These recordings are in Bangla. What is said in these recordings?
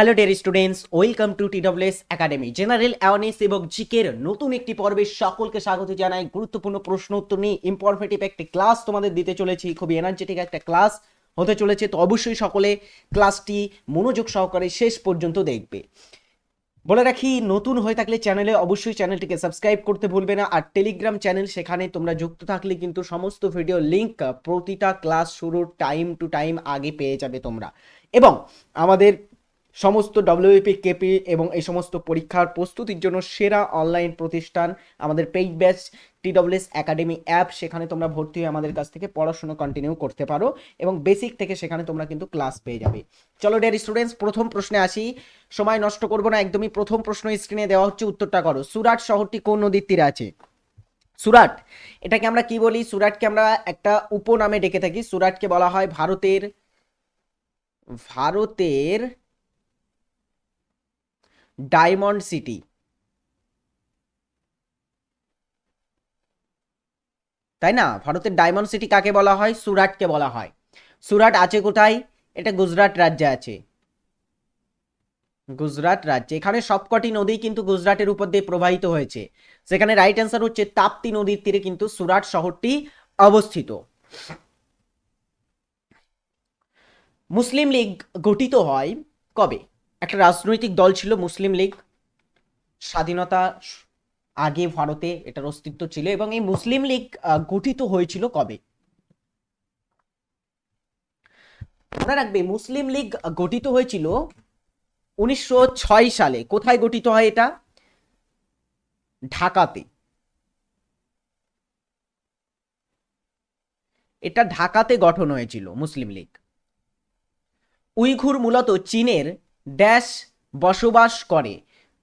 Hello dear students, welcome to TWS academy. General awareness এবং জিকের নতুন একটি পর্বে সকলকে স্বাগত জানাই। গুরুত্বপূর্ণ প্রশ্ন উত্তর নিয়ে ইনফরমেটিভ একটি ক্লাস তোমাদের দিতে চলেছি। খুবই এনার্জেটিক একটা ক্লাস হতে চলেছে, তো অবশ্যই সকলে ক্লাসটি মনোযোগ সহকারে শেষ পর্যন্ত দেখবে। বলে রাখি, নতুন হয়ে থাকলে চ্যানেলে অবশ্যই চ্যানেলটিকে সাবস্ক্রাইব করতে ভুলবে না। আর টেলিগ্রাম চ্যানেল, সেখানে তোমরা যুক্ত থাকলে কিন্তু সমস্ত ভিডিও লিঙ্ক প্রতিটা ক্লাস শুরুর টাইম টু টাইম আগে পেয়ে যাবে তোমরা। এবং আমাদের সমস্ত ডব্লিউপি কেপি এবং এই সমস্ত পরীক্ষার প্রস্তুতির জন্য সেরা অনলাইন প্রতিষ্ঠান আমাদের paid batch TWS academy app, সেখানে তোমরা ভর্তি হয়ে আমাদের কাছ থেকে পড়াশোনা কন্টিনিউ করতে পারো এবং বেসিক থেকে সেখানে তোমরা কিন্তু ক্লাস পেয়ে যাবে। চলো ডিয়ার স্টুডেন্টস, প্রথম প্রশ্নে আসি। সময় নষ্ট করবো না, একদমই প্রথম প্রশ্ন স্ক্রিনে দেওয়া হচ্ছে, উত্তরটা করো। সুরাট শহরটি কোন নদীর তীরে আছে? সুরাট, এটাকে আমরা কি বলি? সুরাটকে আমরা একটা উপনামে ডেকে থাকি। সুরাটকে বলা হয় ভারতের ভারতের ডায়মন্ড সিটি, তাই না? ভারতের ডায়মন্ড সিটি কাকে বলা হয়? সুরাটকে বলা হয়। সুরাট আছে কোথায়? এটা গুজরাট রাজ্যে আছে। গুজরাট রাজ্যে। এখানে সবকটি নদী কিন্তু গুজরাটের উপর দিয়ে প্রবাহিত হয়েছে। সেখানে রাইট অ্যান্সার হচ্ছে তাপ্তি নদীর তীরে কিন্তু সুরাট শহরটি অবস্থিত। মুসলিম লীগ গঠিত হয় কবে? একটা রাজনৈতিক দল ছিল মুসলিম লীগ, স্বাধীনতা আগে ভারতে এটার অস্তিত্ব ছিল, এবং এই মুসলিম লীগ গঠিত হয়েছিল কবে? মনে রাখবে, মুসলিম লীগ গঠিত হয়েছিল 1906 সালে। কোথায় গঠিত হয় এটা? ঢাকাতে। এটা ঢাকাতে গঠন হয়েছিল মুসলিম লীগ। উইঘুর মূলত চীনের ড্যাশ বসবাস করে।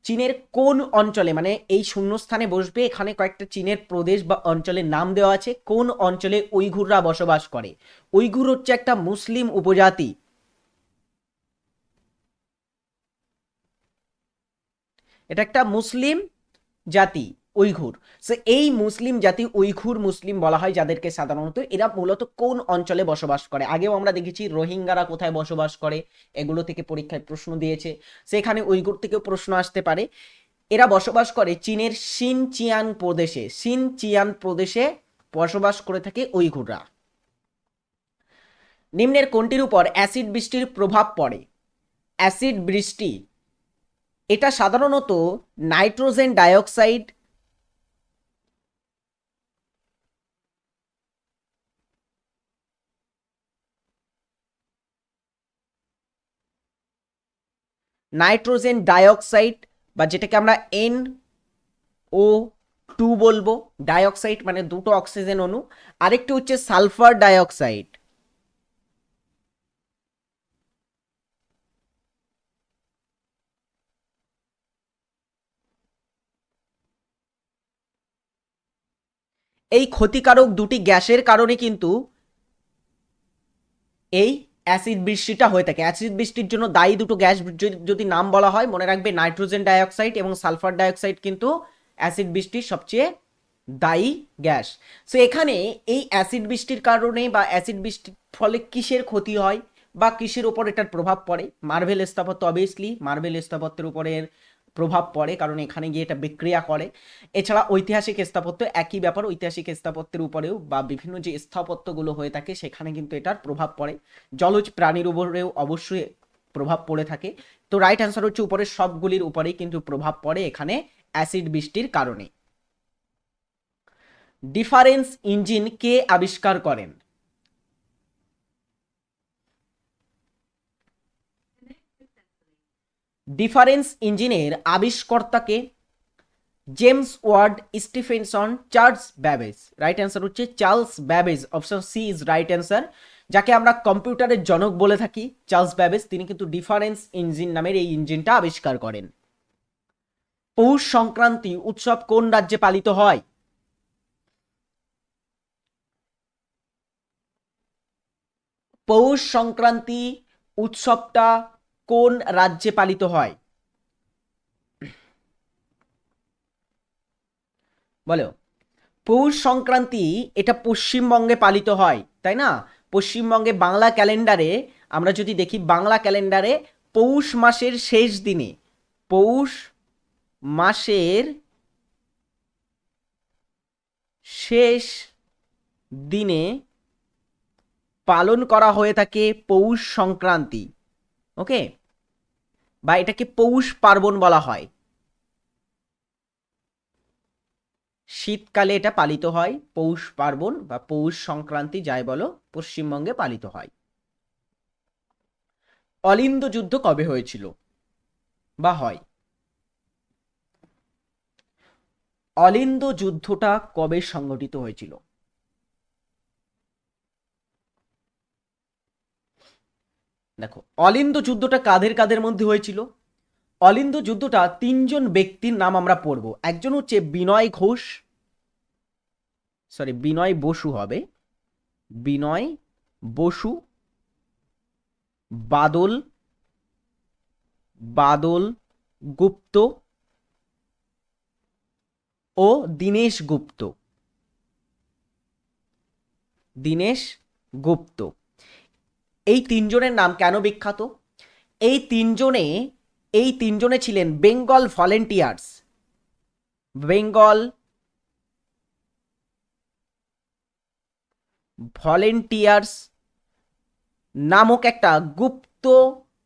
চীনের কোন অঞ্চলে, মানে এই শূন্যস্থানে বসবে, এখানে কয়েকটা চীনের প্রদেশ বা অঞ্চলের নাম দেওয়া আছে, কোন অঞ্চলে উইঘুররা বসবাস করে? উইঘুর হচ্ছে একটা মুসলিম উপজাতি। এটা একটা মুসলিম জাতি, উইঘুর। সো এই মুসলিম জাতি উইঘুর মুসলিম বলা হয় যাদেরকে। সাধারণত এরা মূলত কোন অঞ্চলে বসবাস করে? আগেও আমরা দেখেছি রোহিঙ্গারা কোথায় বসবাস করে, এগুলো থেকে পরীক্ষায় প্রশ্ন দিয়েছে। সেখানে উইঘুর থেকেও প্রশ্ন আসতে পারে। এরা বসবাস করে চীনের সিনচিয়ান প্রদেশে। সিনচিয়ান প্রদেশে বসবাস করে থাকে উইঘুররা। নিম্নের কোনটির উপর অ্যাসিড বৃষ্টির প্রভাব পড়ে? অ্যাসিড বৃষ্টি, এটা সাধারণত নাইট্রোজেন ডাইঅক্সাইড, নাইট্রোজেন ডাইঅক্সাইড বা যেটাকে আমরা NO2 বলবো। ডাইঅক্সাইড মানে দুটো অক্সিজেন অণু। আরেকটি হচ্ছে সালফার ডাইঅক্সাইড। এই ক্ষতিকারক দুটি গ্যাসের কারণে কিন্তু এই অ্যাসিড বৃষ্টিটা হয়ে থাকে। অ্যাসিড বৃষ্টির জন্য দায়ী দুটো গ্যাস যদি নাম বলা হয়, মনে রাখবে নাইট্রোজেন ডাইঅক্সাইড এবং সালফার ডাইঅক্সাইড কিন্তু অ্যাসিড বৃষ্টির সবচেয়ে দায়ী গ্যাস। সো এখানে এই অ্যাসিড বৃষ্টির কারণে বা অ্যাসিড বৃষ্টির ফলে কিসের ক্ষতি হয় বা কিসের উপর এটার প্রভাব পড়ে? মার্বেল স্থাপত্য, অবভিয়াসলি মার্বেল স্থাপত্যের উপরে প্রভাব পড়ে, কারণ এখানে গিয়ে এটা বিক্রিয়া করে। এছাড়া ঐতিহাসিক স্থাপত্য একই ব্যাপার, ঐতিহাসিক স্থাপত্যের উপরেও বা বিভিন্ন যে স্থাপত্যগুলো হয়ে থাকে সেখানে কিন্তু এটার প্রভাব পড়ে। জলজ প্রাণীর উপরেও অবশ্যই প্রভাব পড়ে থাকে। তো রাইট অ্যান্সার হচ্ছে উপরের সবগুলির উপরেই কিন্তু প্রভাব পড়ে এখানে অ্যাসিড বৃষ্টির কারণে। ডিফারেন্স ইঞ্জিন কে আবিষ্কার করেন? ডিফারেন্স ইঞ্জিনের আবিষ্কর্তাকে? James Ward, Stephenson, Charles Babbage. Right answer হচ্ছে Charles Babbage. Option C is right answer. যাকে আমরা কম্পিউটারের জনক বলে থাকি, চার্লস ব্যাবেজ, তিনি কিন্তু ডিফারেন্স ইঞ্জিন নামের এই ইঞ্জিনটা আবিষ্কার করেন। পৌষ সংক্রান্তি উৎসব কোন রাজ্যে পালিত হয়? পৌষ সংক্রান্তি উৎসবটা কোন রাজ্যে পালিত হয়? বলো। পৌষ সংক্রান্তি এটা পশ্চিমবঙ্গে পালিত হয়, তাই না? পশ্চিমবঙ্গে বাংলা ক্যালেন্ডারে আমরা যদি দেখি, বাংলা ক্যালেন্ডারে পৌষ মাসের শেষ দিনে, পৌষ মাসের শেষ দিনে পালন করা হয়ে থাকে পৌষ সংক্রান্তি। ওকে, বা এটাকে পৌষ পার্বণ বলা হয়। শীতকালে এটা পালিত হয়, পৌষ পার্বণ বা পৌষ সংক্রান্তি যাই বলো, পশ্চিমবঙ্গে পালিত হয়। অলিন্দ যুদ্ধ কবে হয়েছিল বা হয়? অলিন্দ যুদ্ধটা কবে সংগঠিত হয়েছিল? দেখো, অলিন্দ যুদ্ধটা কাদের কাদের মধ্যে হয়েছিল? অলিন্দ যুদ্ধটা তিনজন ব্যক্তির নাম আমরা পড়ব। একজন হচ্ছে বিনয় ঘোষ, সরি বিনয় বসু হবে, বিনয় বসু, বাদল বাদল গুপ্ত ও দীনেশ গুপ্ত। দীনেশ গুপ্ত, এই তিনজনের নাম কেন বিখ্যাত? এই তিনজনে এই তিনজনে ছিলেন বেঙ্গল ভলেন্টিয়ার্স, বেঙ্গল ভলেন্টিয়ার্স নামক একটা গুপ্ত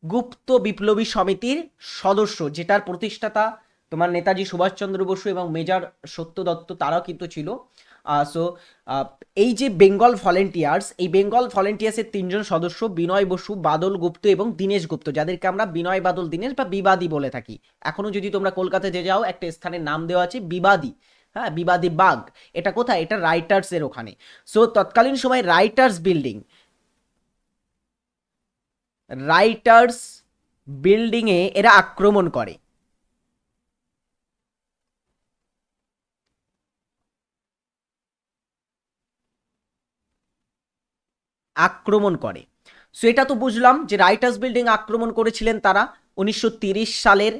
গুপ্ত বিপ্লবী সমিতির সদস্য, যেটার প্রতিষ্ঠাতা তোমার নেতাজি সুভাষচন্দ্র বসু এবং মেজর সত্য দত্ত, তারাও কিন্তু ছিল। সো এই যে বেঙ্গল ভলেন্টিয়ার্স, এই বেঙ্গল ভলেন্টিয়ার্সের তিনজন সদস্য বিনয় বসু, বাদল গুপ্ত এবং দীনেশ গুপ্ত, যাদেরকে আমরা বিনয় বাদল দীনেশ বা বিবাদী বলে থাকি। এখনো যদি তোমরা কলকাতায় যে যাও, একটা স্থানের নাম দেওয়া আছে বিবাদী, হ্যাঁ, বিবাদী বাগ। এটা কোথায়? এটা রাইটার্স এর ওখানে। সো তৎকালীন সময় রাইটার্স বিল্ডিংয়ে এরা আক্রমণ করে। আক্রমণ করে সো এটা তো বুঝলাম যে রাইটার্স বিল্ডিং আক্রমণ করেছিলেন তারা 1930 সালের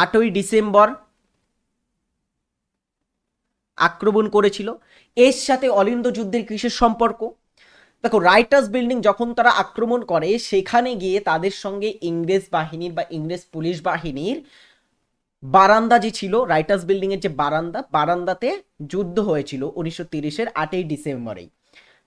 8ই ডিসেম্বর আক্রমণ করেছিল। এর সাথে অলিন্দ যুদ্ধের কিসের সম্পর্ক? দেখো, রাইটার্স বিল্ডিং যখন তারা আক্রমণ করে, সেখানে গিয়ে তাদের সঙ্গে ইংরেজ বাহিনীর বা ইংরেজ পুলিশ বাহিনীর বারান্দা যে ছিল, রাইটার্স বিল্ডিং এর যে বারান্দাতে যুদ্ধ হয়েছিল 1930-এর 8ই ডিসেম্বরেই।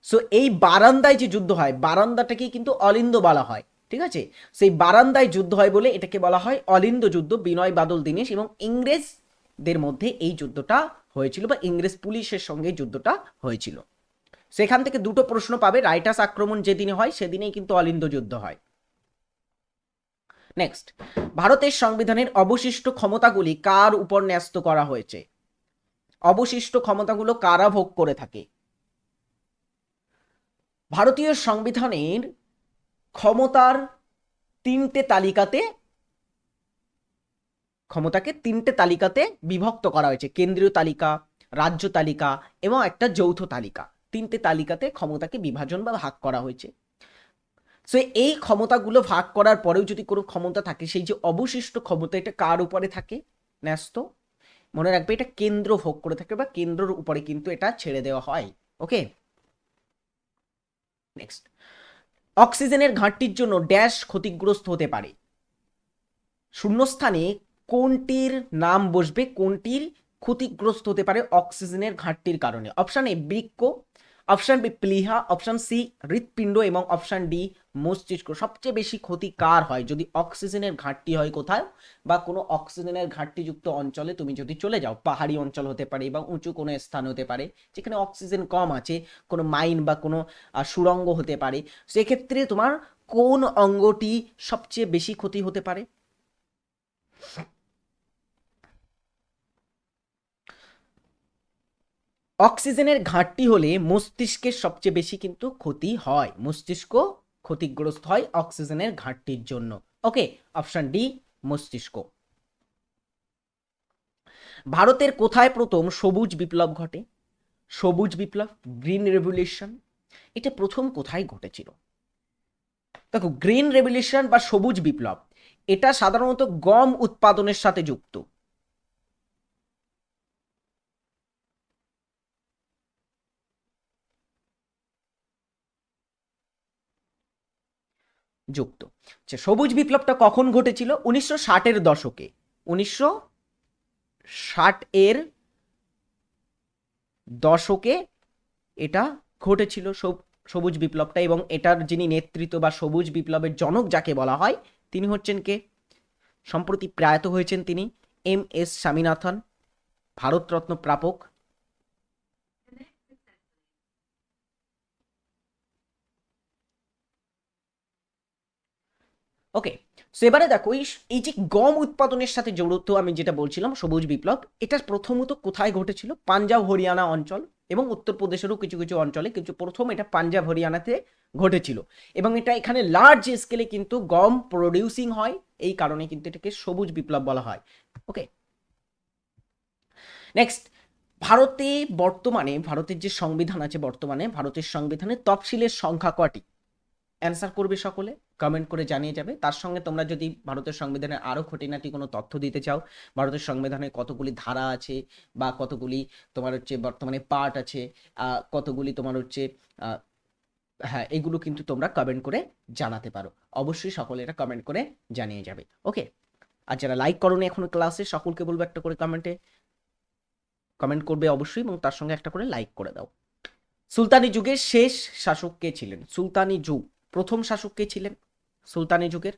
সো এই বারান্দায় যে যুদ্ধ হয়, বারান্দাটাকেই কিন্তু অলিন্দ বলা হয়, ঠিক আছে? সেই বারান্দায় যুদ্ধ হয় বলে এটাকে বলা হয় অলিন্দ যুদ্ধ। বিনয় বাদল দীনেশ এবং ইংরেজদের মধ্যে এই যুদ্ধটা হয়েছিল, বা ইংরেজ পুলিশের সঙ্গে যুদ্ধটা হয়েছিল। সেখান থেকে দুটো প্রশ্ন পাবে। রাইটার্স আক্রমণ যেদিনে হয় সেদিনেই কিন্তু অলিন্দ যুদ্ধ হয়। নেক্সট, ভারতের সংবিধানের অবশিষ্ট ক্ষমতাগুলি কার উপর ন্যস্ত করা হয়েছে? অবশিষ্ট ক্ষমতাগুলো কারা ভোগ করে থাকে? ভারতীয় সংবিধানের ক্ষমতার তিনটে তালিকাতে ক্ষমতাকে তিনটে তালিকাতে বিভক্ত করা হয়েছে। কেন্দ্রীয় তালিকা, রাজ্য তালিকা এবং একটা যৌথ তালিকা। তিনটে তালিকাতে ক্ষমতাকে বিভাজন বা ভাগ করা হয়েছে। সো এই ক্ষমতাগুলো ভাগ করার পরেও যদি কোনো ক্ষমতা থাকে, সেই যে অবশিষ্ট ক্ষমতা, এটা কার উপরে থাকে? ন্যস্ত। মনে রাখবে, এটা কেন্দ্র ভোগ করে থাকে বা কেন্দ্রের উপরে কিন্তু এটা ছেড়ে দেওয়া হয়। ওকে, নেক্সট, অক্সিজেনের ঘাটতির জন্য ড্যাশ ক্ষতিগ্রস্ত হতে পারে। শূন্যস্থানে কোনটির নাম বসবে, কোনটির ক্ষতিগ্রস্ত হতে পারে অক্সিজেনের ঘাটতির কারণে? অপশন এ বৃক্ক, অপশন বি প্লীহা, অপশন সি হৃৎপিণ্ড এবং অপশন ডি মস্তিষ্ক। সবচেয়ে বেশি ক্ষতি কার হয় যদি অক্সিজেনের ঘাটতি হয় কোথায়, বা কোনো অক্সিজেনের ঘাটতিযুক্ত অঞ্চলে তুমি যদি চলে যাও? পাহাড়ি অঞ্চল হতে পারে বা উঁচু কোনো স্থান হতে পারে যেখানে অক্সিজেন কম আছে, কোনো মাইন বা কোনো সুড়ঙ্গ হতে পারে। সেক্ষেত্রে তোমার কোন অঙ্গটি সবচেয়ে বেশি ক্ষতি হতে পারে? অক্সিজেনের ঘাটতি হলে মস্তিষ্কের সবচেয়ে বেশি কিন্তু ক্ষতি হয়, মস্তিষ্ক ক্ষতিগ্রস্ত হয় অক্সিজেনের ঘাটতির জন্য। ওকে, অপশন ডি মস্তিষ্ক। ভারতের কোথায় প্রথম সবুজ বিপ্লব ঘটে? সবুজ বিপ্লব, গ্রিন রেভলিউশন, এটা প্রথম কোথায় ঘটেছিল? দেখো, গ্রিন রেভলিউশন বা সবুজ বিপ্লব এটা সাধারণত গম উৎপাদনের সাথে যুক্ত। যুক্ত। আচ্ছা, সবুজ বিপ্লবটা কখন ঘটেছিল? 1960-এর দশকে। 1960-এর দশকে এটা ঘটেছিল সবুজ বিপ্লবটা, এবং এটার যিনি নেতৃত্ব বা সবুজ বিপ্লবের জনক যাকে বলা হয় তিনি হচ্ছেন কে? সম্প্রতি প্রয়াত হয়েছেন তিনি এম.এস. স্বামীনাথন, ভারতরত্ন প্রাপক। ওকে, সো এবারে দেখো এই যে গম উৎপাদনের সাথে জড়িত আমি যেটা বলছিলাম সবুজ বিপ্লব, এটা প্রথমত কোথায় ঘটেছিল? পাঞ্জাব হরিয়ানা অঞ্চল এবং উত্তরপ্রদেশেরও কিছু কিছু অঞ্চলে, কিন্তু প্রথম এটা পাঞ্জাব হরিয়ানাতে ঘটেছিল, এবং এটা এখানে লার্জ স্কেলে কিন্তু গম প্রডিউসিং হয়, এই কারণে কিন্তু এটাকে সবুজ বিপ্লব বলা হয়। ওকে, নেক্সট, ভারতে বর্তমানে, ভারতের যে সংবিধান আছে, বর্তমানে ভারতের সংবিধানে তফসিলের সংখ্যা কটি? অ্যান্সার করবে সকলে, কমেন্ট করে জানিয়ে যাবে। তার সঙ্গে তোমরা যদি ভারতের সংবিধানে আরও খুঁটিনাটি কোনো তথ্য দিতে চাও, ভারতের সংবিধানে কতগুলি ধারা আছে বা কতগুলি তোমার হচ্ছে বর্তমানে পার্ট আছে, কতগুলি তোমার হচ্ছে হ্যাঁ, এগুলো কিন্তু তোমরা কমেন্ট করে জানাতে পারো। অবশ্যই সকলে এটা কমেন্ট করে জানিয়ে যাবে। ওকে, আর যারা লাইক করোনি এখনো ক্লাসে, সকলকে বলবো একটা করে কমেন্ট করবে অবশ্যই, এবং তার সঙ্গে একটা করে লাইক করে দাও। সুলতানি যুগের শেষ শাসক কে ছিলেন? সুলতানি যুগ প্রথম শাসক কে ছিলেন সুলতানি যুগের?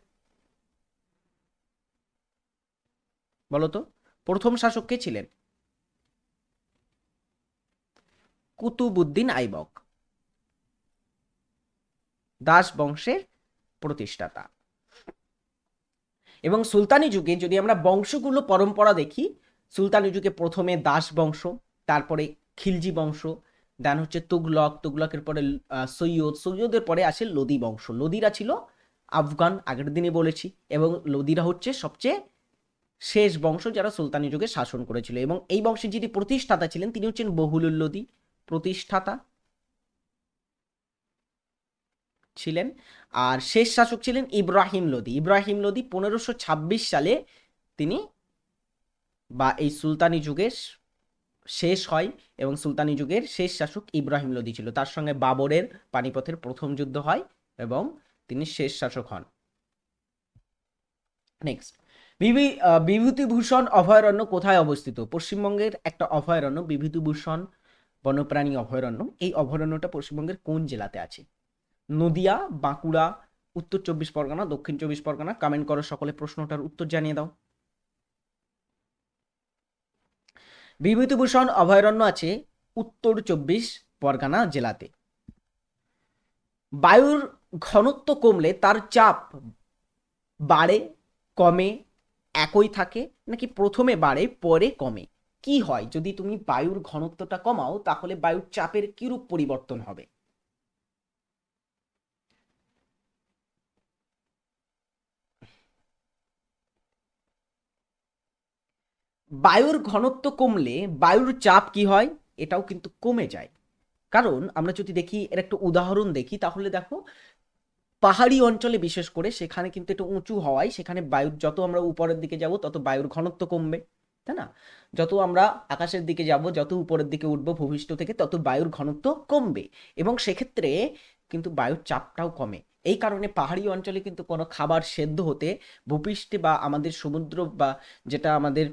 বলতো প্রথম শাসক কে ছিলেন? কুতুবুদ্দিন আইবক, দাস বংশের প্রতিষ্ঠাতা। এবং সুলতানি যুগে যদি আমরা বংশগুলো পরম্পরা দেখি, সুলতানি যুগে প্রথমে দাস বংশ, তারপরে খিলজি বংশ, দেন হচ্ছে তুগলক, তুগলকের পরে সৈয়দ, সৈয়দের পরে আসে লোদি বংশ। লোদিরা ছিল আফগান, আগের দিনে বলেছি, এবং লোদিরা হচ্ছে সবচেয়ে শেষ বংশ যারা সুলতানি যুগে শাসন করেছিল, এবং এই বংশের যিনি প্রতিষ্ঠাতা ছিলেন তিনি হচ্ছেন বহুলুল লোদি, প্রতিষ্ঠাতা ছিলেন। আর শেষ শাসক ছিলেন ইব্রাহিম লোদি। ইব্রাহিম লোদি 1526 সালে তিনি বা এই সুলতানি যুগের শেষ হয়, এবং সুলতানি যুগের শেষ শাসক ইব্রাহিম লোদি ছিল। তার সঙ্গে বাবরের পানিপথের প্রথম যুদ্ধ হয় এবং তিনি শেষ শাসক হন। নেক্সট, বিভূতিভূষণ অভয়ারণ্য কোথায় অবস্থিত? পশ্চিমবঙ্গের একটা অভয়ারণ্য বিভূতিভূষণ বন্যপ্রাণী অভয়ারণ্য। এই অভয়ারণ্যটা পশ্চিমবঙ্গের কোন জেলাতে আছে? নদিয়া, বাঁকুড়া, উত্তর 24 পরগনা, দক্ষিণ 24 পরগনা? কমেন্ট করো সকলে, প্রশ্নটার উত্তর জানিয়ে দাও। বিভূতিভূষণ অভয়ারণ্য আছে উত্তর 24 পরগনা জেলাতে। বায়ুর ঘনত্ব কমলে তার চাপ বাড়ে, কমে, একই থাকে, নাকি প্রথমে বাড়ে পরে কমে? কি হয় যদি তুমি বায়ুর ঘনত্বটা কমাও, তাহলে বায়ুর চাপের কিরূপ পরিবর্তন হবে? বায়ুর ঘনত্ব কমলে বায়ুর চাপ কি হয়? এটাও কিন্তু কমে যায়। কারণ আমরা যদি দেখি, এর একটা উদাহরণ দেখি, তাহলে দেখো পাহাড়ি অঞ্চলে বিশেষ করে সেখানে কিন্তু একটু উঁচু হওয়ায় সেখানে বায়ুর, যত আমরা উপরের দিকে যাব তত বায়ুর ঘনত্ব কমবে, তাই না? যত আমরা আকাশের দিকে যাব, যত উপরের দিকে উঠবো ভূপৃষ্ঠ থেকে, তত বায়ুর ঘনত্ব কমবে, এবং সেক্ষেত্রে কিন্তু বায়ুর চাপটাও কমে। এই কারণে পাহাড়ি অঞ্চলে কিন্তু কোনো খাবার সেদ্ধ হতে ভূপৃষ্ঠে বা আমাদের সমুদ্র বা যেটা আমাদের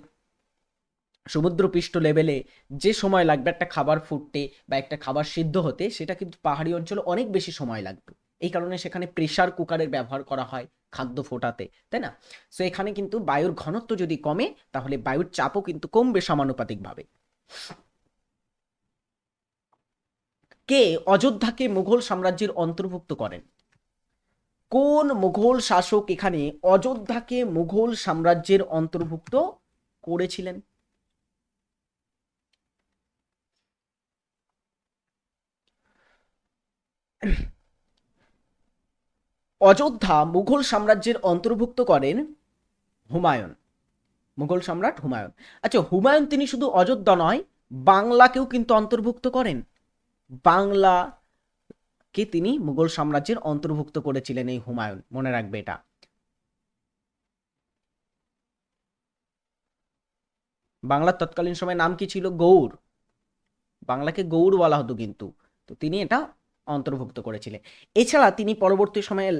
সমুদ্রপৃষ্ঠ লেভেলে যে সময় লাগবে একটা খাবার ফুটতে বা একটা খাবার সিদ্ধ হতে, সেটা কিন্তু পাহাড়ি অঞ্চলে অনেক বেশি সময় লাগবে। এই কারণে সেখানে প্রেসার কুকারের ব্যবহার করা হয় খাদ্য ফোটাতে, তাই না? সো এখানে কিন্তু বায়ুর ঘনত্ব যদি কমে, তাহলে বায়ুর চাপও কিন্তু কমবে সমানুপাতিকভাবে। কে অযোধ্যাকে মুঘল সাম্রাজ্যের অন্তর্ভুক্ত করেন? কোন মুঘল শাসক এখানে অযোধ্যাকে মুঘল সাম্রাজ্যের অন্তর্ভুক্ত করেছিলেন? অযোধ্যা মুঘল সাম্রাজ্যের অন্তর্ভুক্ত করেন হুমায়ুন, মুঘল সম্রাট হুমায়ুন। আচ্ছা, হুমায়ুন তিনি শুধু অযোধ্যা নয়, বাংলাকেও কিন্তু অন্তর্ভুক্ত করেন। বাংলাকে তিনি মুঘল সাম্রাজ্যের অন্তর্ভুক্ত করেছিলেন এই হুমায়ুন, মনে রাখবে এটা। বাংলার তৎকালীন সময় নাম কি ছিল? গৌড়। বাংলাকে গৌড় বলা হতো কিন্তু, তো তিনি এটা অন্তর্ভুক্ত করেছিলেন। এছাড়া তিনি পরবর্তী সময়ে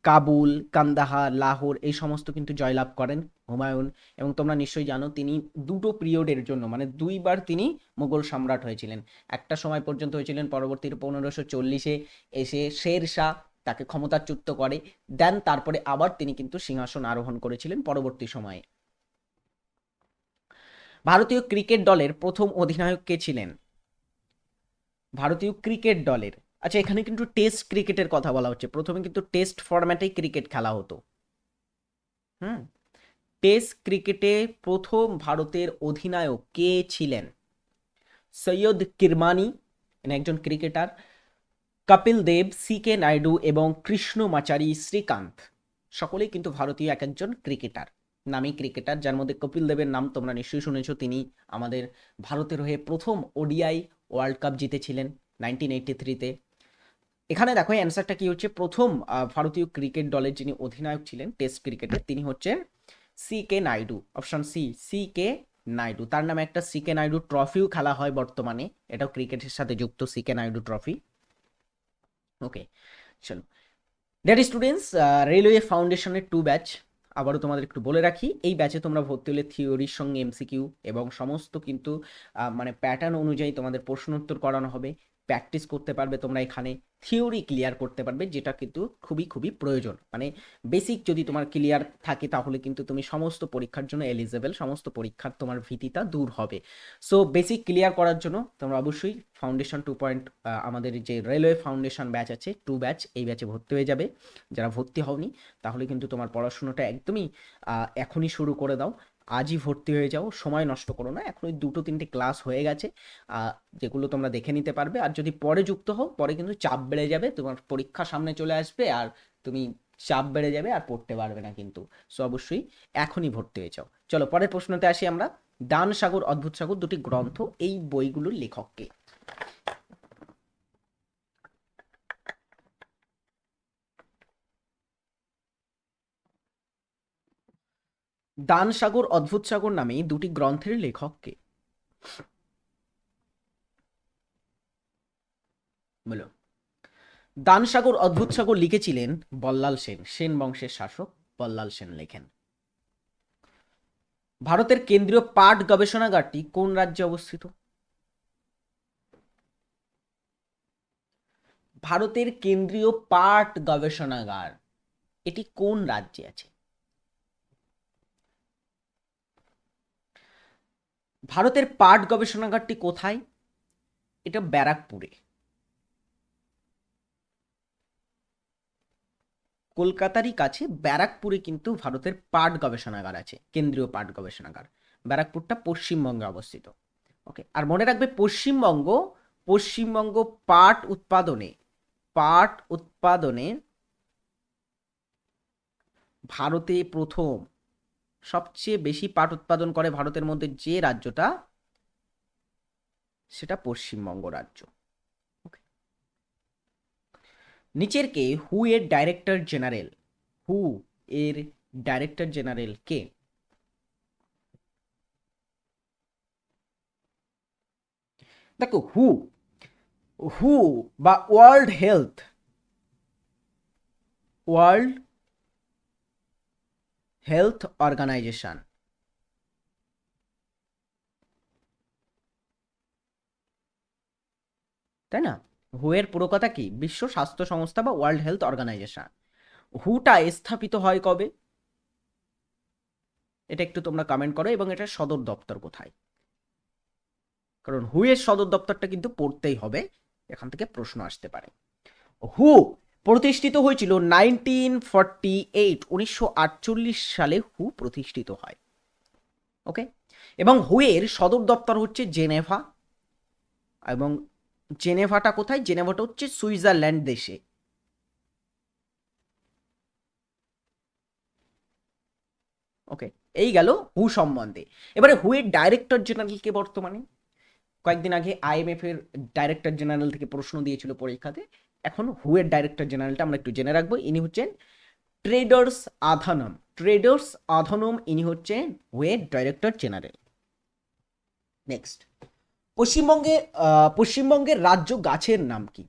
কাবুল, কান্দাহার, লাহোর এই সমস্ত কিন্তু জয়লাভ করেন হুমায়ুন। এবং তোমরা নিশ্চয়ই জানো তিনি দুটো পিরিয়ডের জন্য মানে দুইবার তিনি মুঘল সম্রাট হয়েছিলেন। একটা সময় পর্যন্ত হয়েছিলেন, পরবর্তীতে 1540-এ এসে শের শাহ তাকে ক্ষমতাচ্যুত করে দেন, তারপরে আবার তিনি কিন্তু সিংহাসন আরোহণ করেছিলেন পরবর্তী সময়ে। ভারতীয় ক্রিকেট দলের প্রথম অধিনায়ক কে ছিলেন? ভারতীয় ক্রিকেট দলের, আচ্ছা এখানে কিন্তু টেস্ট ক্রিকেটের কথা বলা হচ্ছে, প্রথমে কিন্তু টেস্ট ফরম্যাটেই ক্রিকেট খেলা হতো। হুম, টেস্ট ক্রিকেটে প্রথম ভারতের অধিনায়ক কে ছিলেন? সৈয়দ কিরমানি একজন cricketer, Kapil Dev, C K Naidu এবং কৃষ্ণমাচারী শ্রীকান্ত সকলেই কিন্তু ভারতীয় এক একজন ক্রিকেটার, নামী ক্রিকেটার, যার মধ্যে কপিল দেবের নাম তোমরা নিশ্চয়ই শুনেছো। তিনি আমাদের ভারতের হয়ে প্রথম ওডিআই ওয়ার্ল্ড কাপ জিতেছিলেন 1983-তে। এখানে দেখো অ্যান্সারটা কি হচ্ছে, প্রথম ভারতীয় ক্রিকেট দলের যিনি অধিনায়ক ছিলেন টেস্ট ক্রিকেটের তিনি হচ্ছেন C K Naidu, option C, C K Naidu. তার নামে একটা সি কে নাইডু ট্রফিও খেলা হয় বর্তমানে, এটাও ক্রিকেটের সাথে যুক্ত সি কে নাইডু ট্রফি। ওকে চলো, ডিয়ার স্টুডেন্টস, রেলওয়ে ফাউন্ডেশনের 2 ব্যাচ আবারও তোমাদের একটু বলে রাখি। এই ব্যাচে তোমরা ভর্তি হলে থিওরির সঙ্গে এমসিকিউ এবং সমস্ত কিন্তু মানে প্যাটার্ন অনুযায়ী তোমাদের প্রশ্ন উত্তর করানো হবে, প্র্যাকটিস করতে পারবে তোমরা এখানে, থিওরি ক্লিয়ার করতে পারবে, যেটা কিন্তু খুবই খুবই প্রয়োজন। মানে বেসিক যদি তোমার ক্লিয়ার থাকে তাহলে কিন্তু তুমি সমস্ত পরীক্ষার জন্য এলিজেবল, সমস্ত পরীক্ষার তোমার ভীতিটা দূর হবে। সো বেসিক ক্লিয়ার করার জন্য তোমরা অবশ্যই ফাউন্ডেশন 2 পয়েন্ট আমাদের যে রেলওয়ে ফাউন্ডেশন ব্যাচ আছে 2 ব্যাচ, এই ব্যাচে ভর্তি হয়ে যাবে। যারা ভর্তি হওনি তাহলে কিন্তু তোমার পড়াশোনাটা একদমই এখনই শুরু করে দাও, আজই ভর্তি হয়ে যাও, সময় নষ্ট করো না। এখন ওই 2-3টে ক্লাস হয়ে গেছে যেগুলো তোমরা দেখে নিতে পারবে। আর যদি পরে যুক্ত হও পরে কিন্তু চাপ বেড়ে যাবে, তোমার পরীক্ষা সামনে চলে আসবে আর তুমি চাপ বেড়ে যাবে আর পড়তে পারবে না কিন্তু। সো অবশ্যই এখনই ভর্তি হয়ে যাও। চলো পরের প্রশ্নতে আসি আমরা। দান সাগর, অদ্ভুত সাগর দুটি গ্রন্থ, এই বইগুলোর লেখককে? দান সাগর, অদ্ভুত সাগর নামে দুটি গ্রন্থের লেখককে? বলো। দান সাগর, অদ্ভুত সাগর লিখেছিলেন বল্লাল সেন, সেন বংশের শাসক বল্লাল সেন লেখেন। ভারতের কেন্দ্রীয় পাট গবেষণাগারটি কোন রাজ্যে অবস্থিত? ভারতের কেন্দ্রীয় পাট গবেষণাগার এটি কোন রাজ্যে আছে? ভারতের পাট গবেষণাগারটি কোথায়? এটা ব্যারাকপুরে, কলকাতারই কাছে ব্যারাকপুরে কিন্তু ভারতের পাট গবেষণাগার আছে, কেন্দ্রীয় পাট গবেষণাগার। ব্যারাকপুরটা পশ্চিমবঙ্গে অবস্থিত। ওকে, আর মনে রাখবে পশ্চিমবঙ্গ, পশ্চিমবঙ্গ পাট উৎপাদনে ভারতে প্রথম, সবচেয়ে বেশি পাট উৎপাদন করে ভারতের মধ্যে যে রাজ্যটা, সেটা পশ্চিমবঙ্গ রাজ্য। নিচের কে হু এর ডাইরেক্টর জেনারেল? হু এর ডাইরেক্টর জেনারেল কে? দেখো হু, হু বা ওয়ার্ল্ড হেলথ অর্গানাইজেশন, তাই না? হু এর পুরো কথা কি? বিশ্ব স্বাস্থ্য সংস্থা বা ওয়ার্ল্ড হেলথ অর্গানাইজেশন। হুটা স্থাপিত হয় কবে? এটা একটু তোমরা কমেন্ট করো, এবং এটার সদর দপ্তর কোথায়? কারণ হু এর সদর দপ্তরটা কিন্তু পড়তেই হবে, এখান থেকে প্রশ্ন আসতে পারে। হু প্রতিষ্ঠিত হয়েছিল 1948, 1948 সালে হু প্রতিষ্ঠিত হয়। ওকে, এবং হু এর সদর দপ্তর হচ্ছে জেনেভা। এবং জেনেভাটা কোথায়? জেনেভাটা হচ্ছে সুইজারল্যান্ড দেশে। ওকে, এই গেল হু সম্বন্ধে। এবারে হু এর ডাইরেক্টর জেনারেল কে বর্তমানে? কয়েকদিন আগে আইএমএফ এর ডাইরেক্টর জেনারেল থেকে প্রশ্ন দিয়েছিল পরীক্ষাতে। এখন হু এর ডাইরেক্টর জেনারেলটা আমরা একটু জেনে রাখবো। ইনি হচ্ছেন ট্রেডার্স আধানম, ট্রেডার্স আধানম ইনি হচ্ছেন হু এর ডাইরেক্টর জেনারেল। নেক্সট, পশ্চিমবঙ্গের রাজ্য গাছের নাম কি?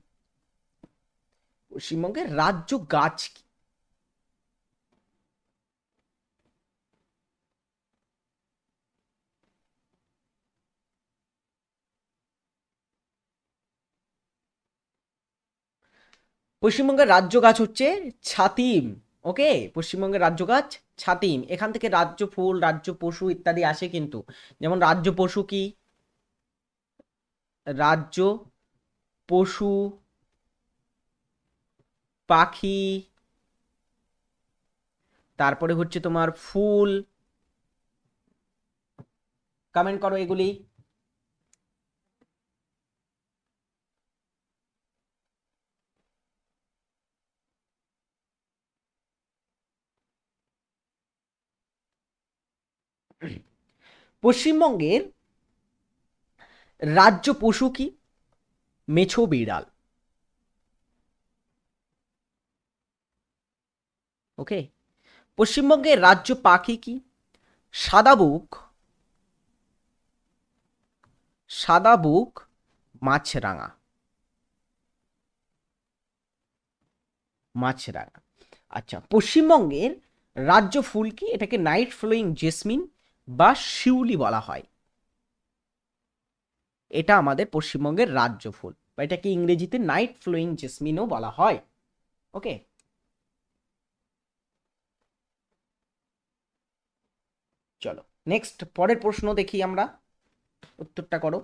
পশ্চিমবঙ্গের রাজ্য গাছ কি? পশ্চিমবঙ্গের রাজ্য গাছ হচ্ছে ছাতিম। ওকে, পশ্চিমবঙ্গের রাজ্য গাছ ছাতিম। এখান থেকে রাজ্য ফুল, রাজ্য পশু ইত্যাদি আসে কিন্তু। যেমন রাজ্য পশু কি? রাজ্য পশু, পাখি, তারপরে হচ্ছে তোমার ফুল। কমেন্ট করো এগুলি। পশ্চিমবঙ্গের রাজ্য পশু কি? মেছো বিড়াল। ওকে। পশ্চিমবঙ্গের রাজ্য পাখি কি? সাদা বুক, সাদা বুক মাছরাঙা, মাছরাঙা। আচ্ছা, পশ্চিমবঙ্গের রাজ্য ফুল কি? এটাকে নাইট ফ্লোয়িং জেসমিন বা শিউলি বলা হয়। এটা আমাদের পশ্চিমবঙ্গের রাজ্য ফুল, বা এটাকে ইংরেজিতে নাইট ফ্লোয়িং জেসমিনও বলা হয়। ওকে। চলো নেক্সট, পরের প্রশ্ন দেখি আমরা, উত্তরটা করো।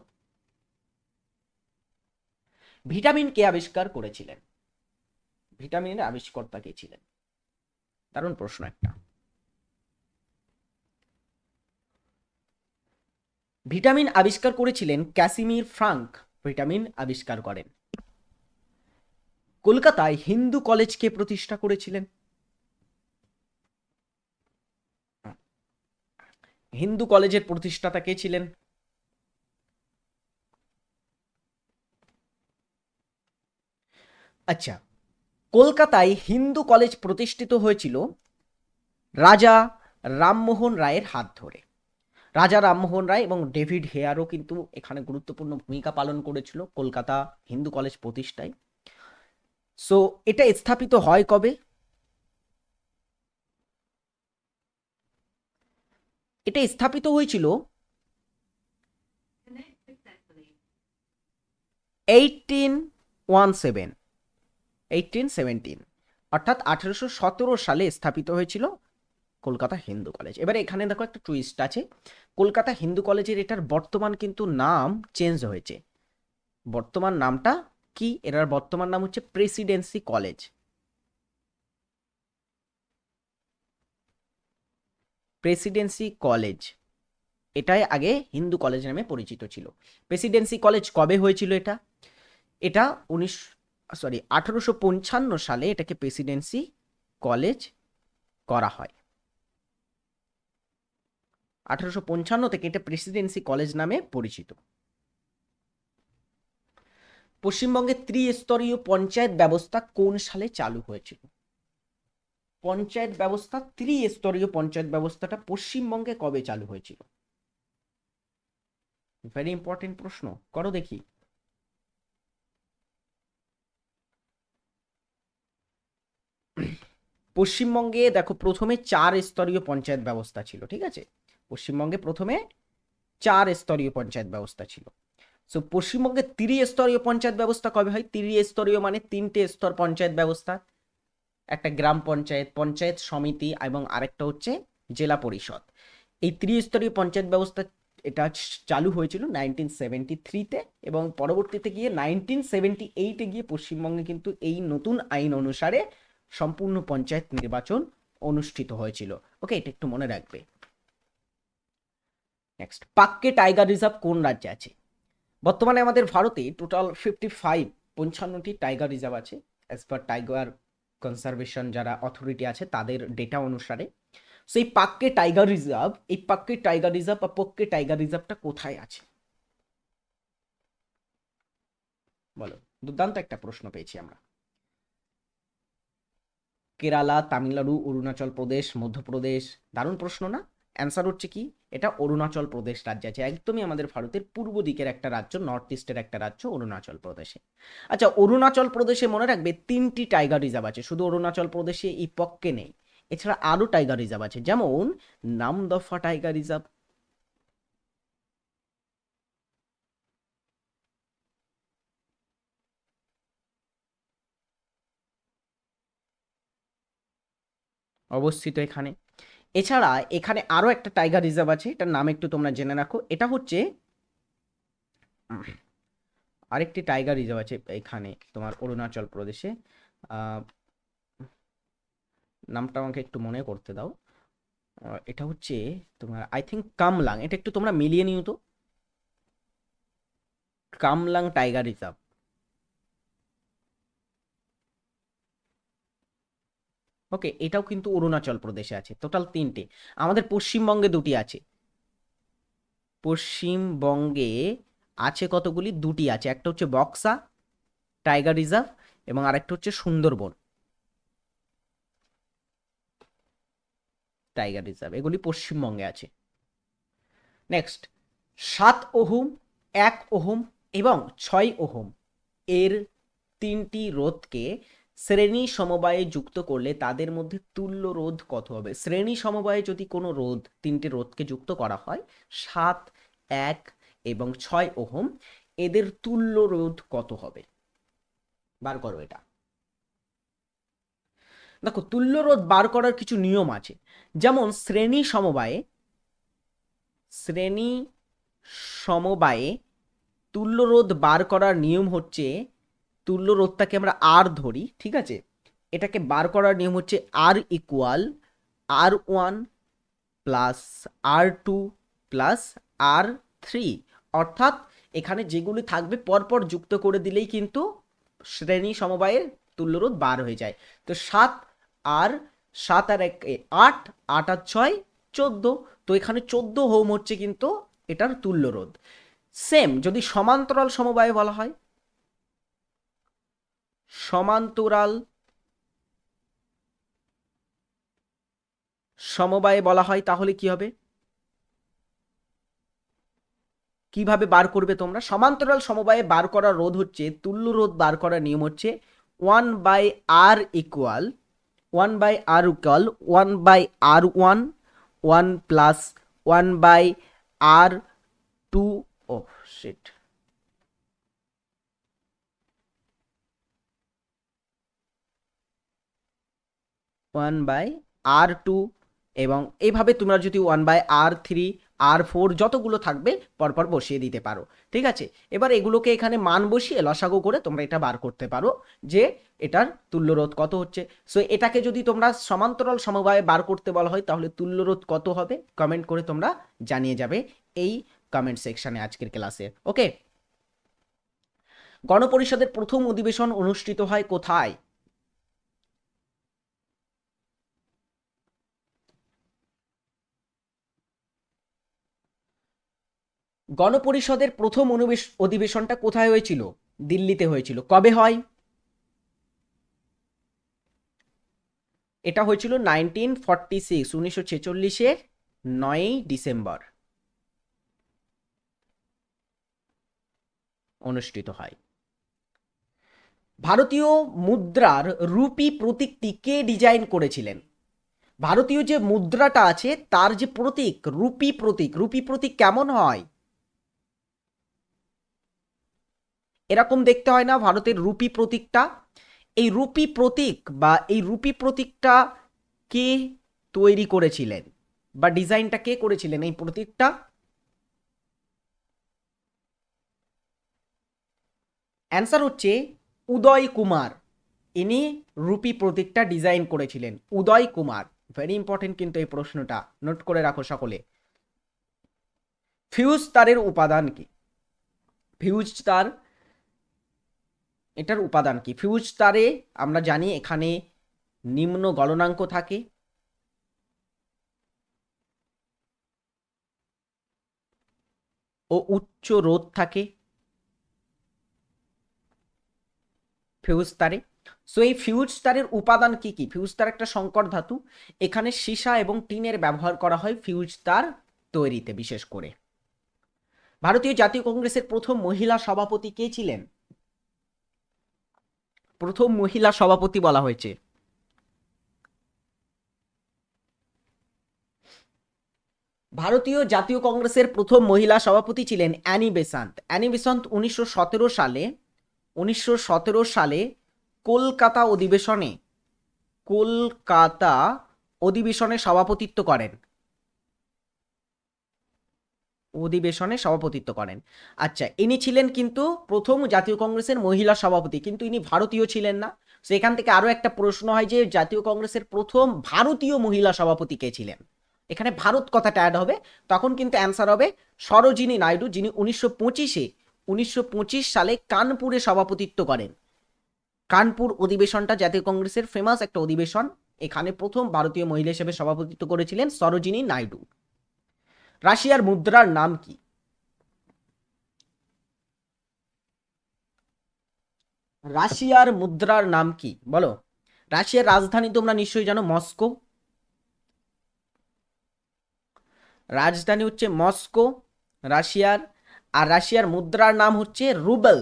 ভিটামিন কে আবিষ্কার করেছিলেন? ভিটামিনের আবিষ্কর্তা কে ছিলেন? দারুণ প্রশ্ন একটা। ভিটামিন আবিষ্কার করেছিলেন ক্যাসিমির ফ্রাঙ্ক। ভিটামিন আবিষ্কার করেন। কলকাতায় হিন্দু কলেজ কে প্রতিষ্ঠা করেছিলেন? হিন্দু কলেজের প্রতিষ্ঠাতা কে ছিলেন? আচ্ছা, কলকাতায় হিন্দু কলেজ প্রতিষ্ঠিত হয়েছিল রাজা রামমোহন রায়ের হাত ধরে। রাজা রামমোহন রায় এবং ডেভিড হেয়ারও কিন্তু এখানে গুরুত্বপূর্ণ ভূমিকা পালন করেছিল কলকাতা হিন্দু কলেজ প্রতিষ্ঠায়। সো এটা স্থাপিত হয় কবে? এটা স্থাপিত হয়েছিল 1817, 1817, অর্থাৎ 1817 সালে স্থাপিত হয়েছিল কলকাতা হিন্দু কলেজ। এবারে এখানে দেখো একটা টুইস্ট আছে। কলকাতা হিন্দু কলেজের এটার বর্তমান কিন্তু নাম চেঞ্জ হয়েছে। বর্তমান নামটা কি? এটার বর্তমান নাম হচ্ছে প্রেসিডেন্সি কলেজ। প্রেসিডেন্সি কলেজ, এটাই আগে হিন্দু কলেজ নামে পরিচিত ছিল। প্রেসিডেন্সি কলেজ কবে হয়েছিল এটা? এটা 1855 সালে এটাকে প্রেসিডেন্সি কলেজ করা হয়। 1855 থেকে এটা প্রেসিডেন্সি কলেজ নামে পরিচিত। পশ্চিমবঙ্গে ত্রিস্তরীয় পঞ্চায়েত ব্যবস্থা কোন সালে চালু হয়েছিল? পঞ্চায়েত ব্যবস্থা, ত্রিস্তরীয় পঞ্চায়েত ব্যবস্থাটা পশ্চিমবঙ্গে কবে চালু হয়েছিল? ভেরি ইম্পর্টেন্ট প্রশ্ন, করো দেখি। পশ্চিমবঙ্গে দেখো প্রথমে 4 স্তরীয় পঞ্চায়েত ব্যবস্থা ছিল, ঠিক আছে? পশ্চিমবঙ্গে প্রথমে 4 স্তরীয় পঞ্চায়েত ব্যবস্থা ছিল। সো পশ্চিমবঙ্গে ত্রিস্তরীয় পঞ্চায়েত ব্যবস্থা কবে হয়? ত্রিস্তরীয় মানে 3টে স্তর পঞ্চায়েত ব্যবস্থা। একটা গ্রাম পঞ্চায়েত, পঞ্চায়েত সমিতি এবং আরেকটা হচ্ছে জেলা পরিষদ। এই ত্রিস্তরীয় পঞ্চায়েত ব্যবস্থা এটা চালু হয়েছিল 1973-তে, এবং পরবর্তীতে গিয়ে 1978-এ গিয়ে পশ্চিমবঙ্গে কিন্তু এই নতুন আইন অনুসারে সম্পূর্ণ পঞ্চায়েত নির্বাচন অনুষ্ঠিত হয়েছিল। ওকে, এটা একটু মনে রাখবে। নেক্সট, পাক্কে টাইগার রিজার্ভ কোন রাজ্যে আছে? বর্তমানে আমাদের ভারতে টোটাল 55টি টাইগার রিজার্ভ আছে, অ্যাজ পার টাইগার কনজারভেশন যারা অথরিটি আছে তাদের ডেটা অনুসারে। সো এই পাক্কে টাইগার রিজার্ভ, এই পাক্কে টাইগার রিজার্ভ বা পক্কে টাইগার রিজার্ভটা কোথায় আছে? বলো, দুর্দান্ত একটা প্রশ্ন পেয়েছি আমরা। কেরালা, তামিলনাড়ু, অরুণাচল প্রদেশ, মধ্যপ্রদেশ। দারুণ প্রশ্ন না? অ্যান্সার হচ্ছে কি? এটা অরুণাচল প্রদেশ রাজ্যে আছে, একদমই আমাদের ভারতের পূর্ব দিকের একটা রাজ্য, নর্থ ইস্টের একটা রাজ্য অরুণাচল প্রদেশে। আচ্ছা, অরুণাচল প্রদেশে মনে রাখবে 3টি টাইগার রিজার্ভ আছে, শুধু অরুণাচল প্রদেশে এই পক্কে নেই। এছাড়া আরও টাইগার রিজার্ভ আছে, যেমন নামদফা টাইগার রিজার্ভ, অবস্থিত এখানে। এছাড়া এখানে আরো একটা টাইগার রিজার্ভ আছে, এটার নাম একটু তোমরা জেনে রাখো। এটা হচ্ছে আরেকটি টাইগার রিজার্ভ আছে এখানে তোমার অরুণাচল প্রদেশে। আহ, নামটা আমাকে একটু মনে করতে দাও। এটা হচ্ছে তোমার আই থিঙ্ক কামলাং, এটা একটু তোমরা মিলিয়ে নিও তো। Kamlang tiger reserve. ওকে, এটাও কিন্তু অরুণাচল প্রদেশে আছে। টোটাল তিনটে। আমাদের পশ্চিমবঙ্গে দুটি আছে। পশ্চিমবঙ্গে আছে কতগুলি? দুটি আছে। একটা হচ্ছে বক্সা টাইগার রিজার্ভ এবং আরেকটা হচ্ছে সুন্দরবন টাইগার রিজার্ভ। এগুলি পশ্চিমবঙ্গে আছে। নেক্সট, 7 ওহম, 1 ওহম এবং 6 ওহম এর তিনটি রোধকে শ্রেণী সমবায়ে যুক্ত করলে তাদের মধ্যে তুল্য রোধ কত হবে? শ্রেণী সমবায়ে যদি কোনো রোধ, তিনটি রোধকে যুক্ত করা হয়, 7, 1 এবং 6 ওহম, এদের তুল্য রোধ কত হবে? বার করো এটা। দেখো, তুল্য রোধ বার করার কিছু নিয়ম আছে। যেমন শ্রেণী সমবায়ে তুল্য রোধ বার করার নিয়ম হচ্ছে, তুল্য রোধটাকে আমরা আর ধরি, ঠিক আছে? এটাকে বার করার নিয়ম হচ্ছে আর equal R1 plus R2 plus R3। অর্থাৎ এখানে যেগুলি থাকবে পরপর যুক্ত করে দিলেই কিন্তু শ্রেণী সমবায়ের তুল্যরোধ বার হয়ে যায়। তো 7 আর 7 আর 1 8, 8 আর 6 14। তো এখানে 14 ওহম হচ্ছে কিন্তু এটার তুল্যরোধ। সেম যদি সমান্তরাল সমবায়ে বলা হয়, সমান্তরাল সমবায়ে বলা হয়, তাহলে কি হবে? কিভাবে বার করবে তোমরা? সমান্তরাল সমবায়ে বার করার রোধ হচ্ছে, তুল্য রোধ বার করার নিয়ম হচ্ছে 1/r equal 1/r1, 1 plus 1/r2। ও শিট, 1/r2 এবং এইভাবে তোমরা যদি 1/r3, R4 যতগুলো থাকবে পরপর বসিয়ে দিতে পারো, ঠিক আছে? এবার এগুলোকে এখানে মান বসিয়ে লসাগু করে তোমরা এটা বার করতে পারো যে এটার তুল্যরোধ কত হচ্ছে। সো এটাকে যদি তোমরা সমান্তরাল সমবায়ে বার করতে বলা হয় তাহলে তুল্যরোধ কত হবে কমেন্ট করে তোমরা জানিয়ে যাবে এই কমেন্ট সেকশনে আজকের ক্লাসে। ওকে, গণপরিষদের প্রথম অধিবেশন অনুষ্ঠিত হয় কোথায়? গণপরিষদের প্রথম অধিবেশনটা কোথায় হয়েছিল? দিল্লিতে হয়েছিল। কবে হয়? এটা হয়েছিল 1946, 1946-এর 9ই ডিসেম্বর অনুষ্ঠিত হয়। ভারতীয় মুদ্রার রুপি প্রতীকটি কে ডিজাইন করেছিলেন? ভারতীয় যে মুদ্রাটা আছে তার যে প্রতীক, রুপি প্রতীক, রুপি প্রতীক কেমন হয়? এরকম দেখতে হয় না ভারতের রুপি প্রতীকটা? এই রুপি প্রতীক বা এই রুপি প্রতীকটা কে তৈরি করেছিলেন বা ডিজাইনটা কে করেছিলেন এই প্রতীকটা? অ্যান্সার হচ্ছে উদয় কুমার। ইনি রুপি প্রতীকটা ডিজাইন করেছিলেন, উদয় কুমার। ভেরি ইম্পর্টেন্ট কিন্তু এই প্রশ্নটা, নোট করে রাখো সকলে। ফিউজ তারের উপাদান কি? ফিউজ তার, এটার উপাদান কি? ফিউজ তারে আমরা জানি এখানে নিম্ন গলনাঙ্ক থাকে ও উচ্চ রোধ থাকে ফিউজ তারে। সো এই ফিউজ তারের উপাদান কি কি? ফিউজ তার একটা সংকর ধাতু। এখানে সীসা এবং টিনের ব্যবহার করা হয় ফিউজ তার তৈরিতে বিশেষ করে। ভারতীয় জাতীয় কংগ্রেসের প্রথম মহিলা সভাপতি কে ছিলেন? প্রথম মহিলা সভাপতি বলা হয়েছে। ভারতীয় জাতীয় কংগ্রেসের প্রথম মহিলা সভাপতি ছিলেন অ্যানি বেসান্ত। অ্যানি বেসান্ত 1917 সালে কলকাতা অধিবেশনে সভাপতিত্ব করেন? অধিবেশনে সভাপতিত্ব করেন। আচ্ছা, ইনি ছিলেন কিন্তু প্রথম জাতীয় কংগ্রেসের মহিলা সভাপতি, কিন্তু ইনি ভারতীয় ছিলেন না। সেখান থেকে আরো একটা প্রশ্ন হয় যে জাতীয় কংগ্রেসের প্রথম ভারতীয় মহিলা সভাপতি কে ছিলেন? এখানে ভারত কথাটা অ্যাড হবে, তখন কিন্তু অ্যান্সার হবে সরোজিনী নাইডু, যিনি 1925 সালে কানপুরে সভাপতিত্ব করেন। কানপুর অধিবেশনটা জাতীয় কংগ্রেসের ফেমাস একটা অধিবেশন, এখানে প্রথম ভারতীয় মহিলা হিসেবে সভাপতিত্ব করেছিলেন সরোজিনী নাইডু। রাশিয়ার মুদ্রার নাম কি? রাশিয়ার মুদ্রার নাম কি বলো? রাশিয়ার রাজধানী তোমরা নিশ্চয়ই জানো, মস্কো। রাজধানী হচ্ছে মস্কো রাশিয়ার। আর রাশিয়ার মুদ্রার নাম হচ্ছে Rubel.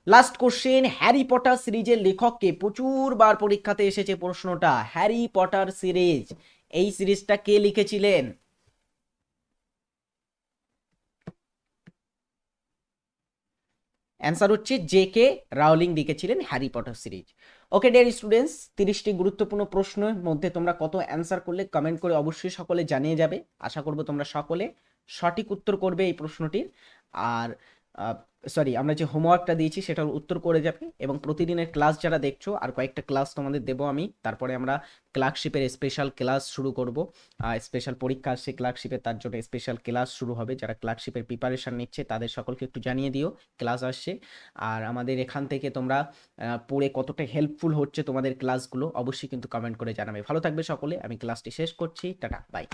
Last question, Harry Potter সিরিজের লেখককে? প্রচুর বার পরীক্ষাতে এসেছে প্রশ্নটা, হ্যারি পটার সিরিজ, এই সিরিজটা কে লিখেছিলেন? অ্যান্সার হচ্ছে জে কে রাউলিং লিখেছিলেন Harry Potter series. Okay dear students, 30টি গুরুত্বপূর্ণ প্রশ্নের মধ্যে তোমরা কত অ্যান্সার করলে কমেন্ট করে অবশ্যই সকলে জানিয়ে যাবে। আশা করব তোমরা সকলে সঠিক উত্তর করবে এই প্রশ্নটির। আর সরি, আমরা যে হোমওয়ার্কটা দিয়েছি সেটার উত্তর করে যাবে। এবং প্রতিদিনের ক্লাস যারা দেখছো, আর কয়েকটা ক্লাস তোমাদের দেবো আমি, তারপরে আমরা ক্লার্কশিপের স্পেশাল ক্লাস শুরু করব। স্পেশাল পরীক্ষা আসছে ক্লার্কশিপের, তার জন্য স্পেশাল ক্লাস শুরু হবে। যারা ক্লার্কশিপের প্রিপারেশন নিচ্ছে তাদের সকলকে একটু জানিয়ে দিও ক্লাস আসছে। আর আমাদের এখান থেকে তোমরা পড়ে কতটা হেল্পফুল হচ্ছে তোমাদের ক্লাসগুলো অবশ্যই কিন্তু কমেন্ট করে জানাবে। ভালো থাকবে সকলে, আমি ক্লাসটি শেষ করছি, টাটা বাই।